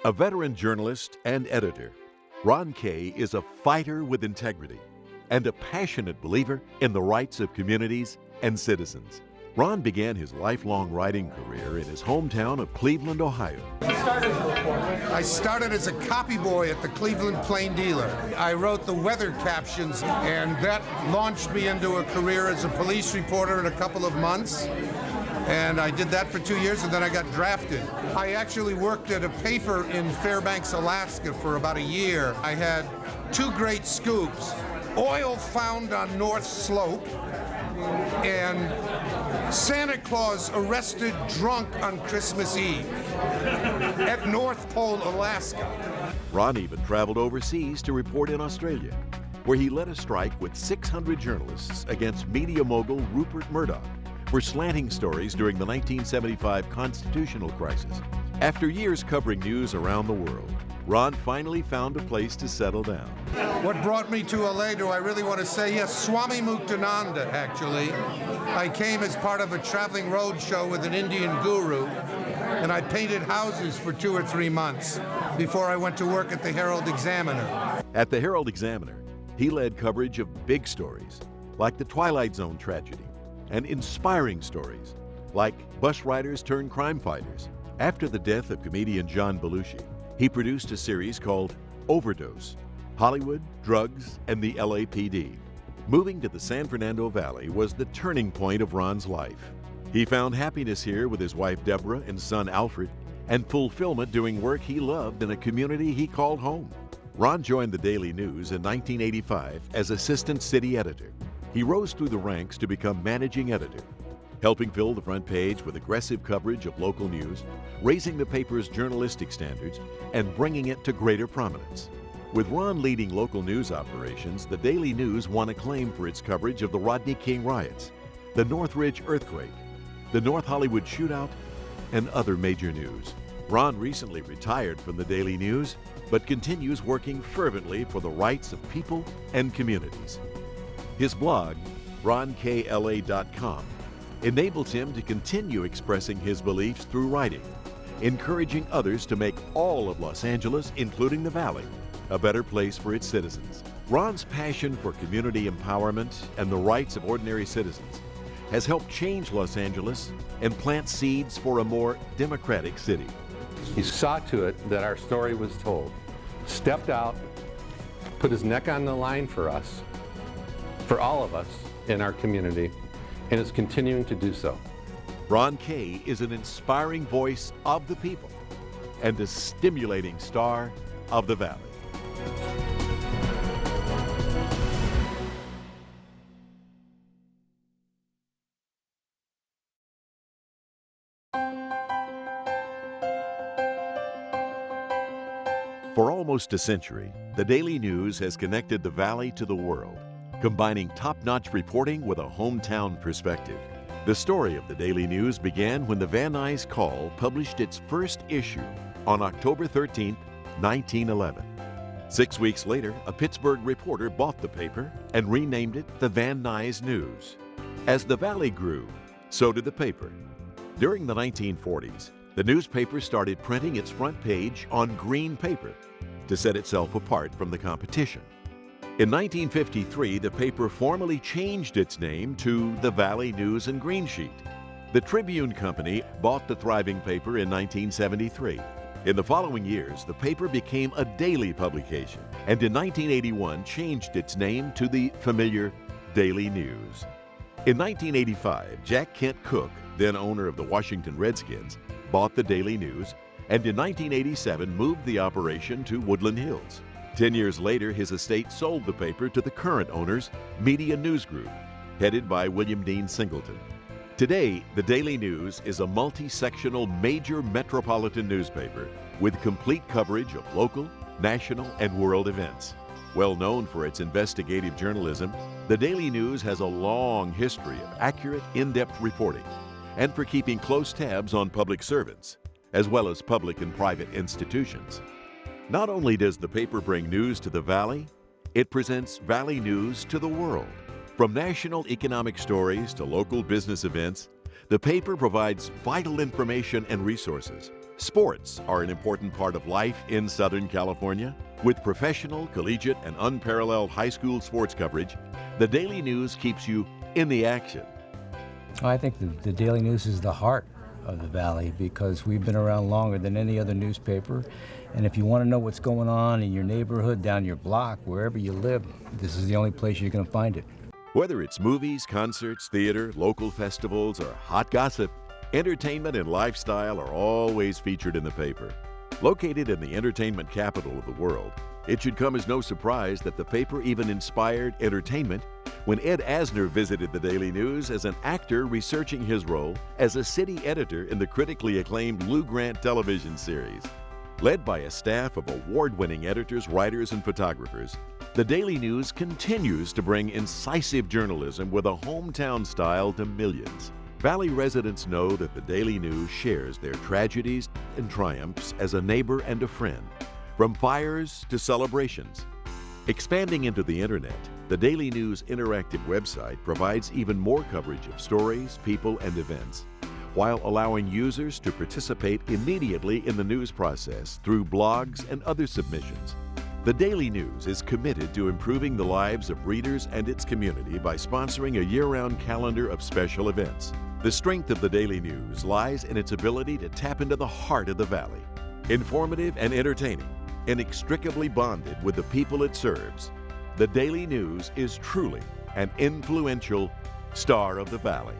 A veteran journalist and editor, Ron Kaye is a fighter with integrity and a passionate believer in the rights of communities and citizens. Ron began his lifelong writing career in his hometown of Cleveland, Ohio. I started as a copy boy at the Cleveland Plain Dealer. I wrote the weather captions, and that launched me into a career as a police reporter in a couple of months. And I did that for 2 years, and then I got drafted. I actually worked at a paper in Fairbanks, Alaska for about a year. I had two great scoops: oil found on North Slope, and Santa Claus arrested drunk on Christmas Eve at North Pole, Alaska. Ron even traveled overseas to report in Australia, where he led a strike with 600 journalists against media mogul Rupert Murdoch for slanting stories during the 1975 constitutional crisis. After years covering news around the world, Ron finally found a place to settle down. What brought me to LA, do I really want to say? Yes, Swami Muktananda, actually. I came as part of a traveling road show with an Indian guru, and I painted houses for 2 or 3 months before I went to work at the Herald Examiner. At the Herald Examiner, he led coverage of big stories like the Twilight Zone tragedy and inspiring stories like bus riders turned crime fighters. After the death of comedian John Belushi, he produced a series called Overdose: Hollywood, Drugs, and the LAPD. Moving to the San Fernando Valley was the turning point of Ron's life. He found happiness here with his wife Deborah and son Alfred, and fulfillment doing work he loved in a community he called home. Ron joined the Daily News in 1985 as assistant city editor. He rose through the ranks to become managing editor, helping fill the front page with aggressive coverage of local news, raising the paper's journalistic standards, and bringing it to greater prominence. With Ron leading local news operations, the Daily News won acclaim for its coverage of the Rodney King riots, the Northridge earthquake, the North Hollywood shootout, and other major news. Ron recently retired from the Daily News, but continues working fervently for the rights of people and communities. His blog, ronkla.com, enables him to continue expressing his beliefs through writing, encouraging others to make all of Los Angeles, including the Valley, a better place for its citizens. Ron's passion for community empowerment and the rights of ordinary citizens has helped change Los Angeles and plant seeds for a more democratic city. He saw to it that our story was told, stepped out, put his neck on the line for us, for all of us in our community, and is continuing to do so. Ron Kaye is an inspiring voice of the people and a stimulating star of the Valley. For almost a century, the Daily News has connected the Valley to the world, combining top-notch reporting with a hometown perspective. The story of the Daily News began when the Van Nuys Call published its first issue on October 13, 1911. 6 weeks later, a Pittsburgh reporter bought the paper and renamed it the Van Nuys News. As the Valley grew, so did the paper. During the 1940s, the newspaper started printing its front page on green paper to set itself apart from the competition. In 1953, the paper formally changed its name to the Valley News and Green Sheet. The Tribune Company bought the thriving paper in 1973. In the following years, the paper became a daily publication, and in 1981 changed its name to the familiar Daily News. In 1985, Jack Kent Cooke, then owner of the Washington Redskins, bought the Daily News, and in 1987 moved the operation to Woodland Hills. 10 years later, his estate sold the paper to the current owners, Media News Group, headed by William Dean Singleton. Today, the Daily News is a multi-sectional major metropolitan newspaper with complete coverage of local, national, and world events. Well known for its investigative journalism, the Daily News has a long history of accurate, in-depth reporting and for keeping close tabs on public servants, as well as public and private institutions. Not only does the paper bring news to the Valley, it presents Valley news to the world. From national economic stories to local business events, the paper provides vital information and resources Sports are an important part of life in Southern California. With professional, collegiate, and unparalleled high school sports coverage, the Daily News keeps you in the action. I think the Daily News is the heart of the Valley because we've been around longer than any other newspaper. And if you want to know what's going on in your neighborhood, down your block, wherever you live, this is the only place you're going to find it. Whether it's movies, concerts, theater, local festivals, or hot gossip, entertainment and lifestyle are always featured in the paper. Located in the entertainment capital of the world, it should come as no surprise that the paper even inspired entertainment when Ed Asner visited the Daily News as an actor researching his role as a city editor in the critically acclaimed Lou Grant television series. Led by a staff of award-winning editors, writers, and photographers, the Daily News continues to bring incisive journalism with a hometown style to millions. Valley residents know that the Daily News shares their tragedies and triumphs as a neighbor and a friend, from fires to celebrations. Expanding into the internet, the Daily News interactive website provides even more coverage of stories, people, and events, while allowing users to participate immediately in the news process through blogs and other submissions. The Daily News is committed to improving the lives of readers and its community by sponsoring a year-round calendar of special events. The strength of the Daily News lies in its ability to tap into the heart of the Valley. Informative and entertaining, inextricably bonded with the people it serves, the Daily News is truly an influential star of the Valley.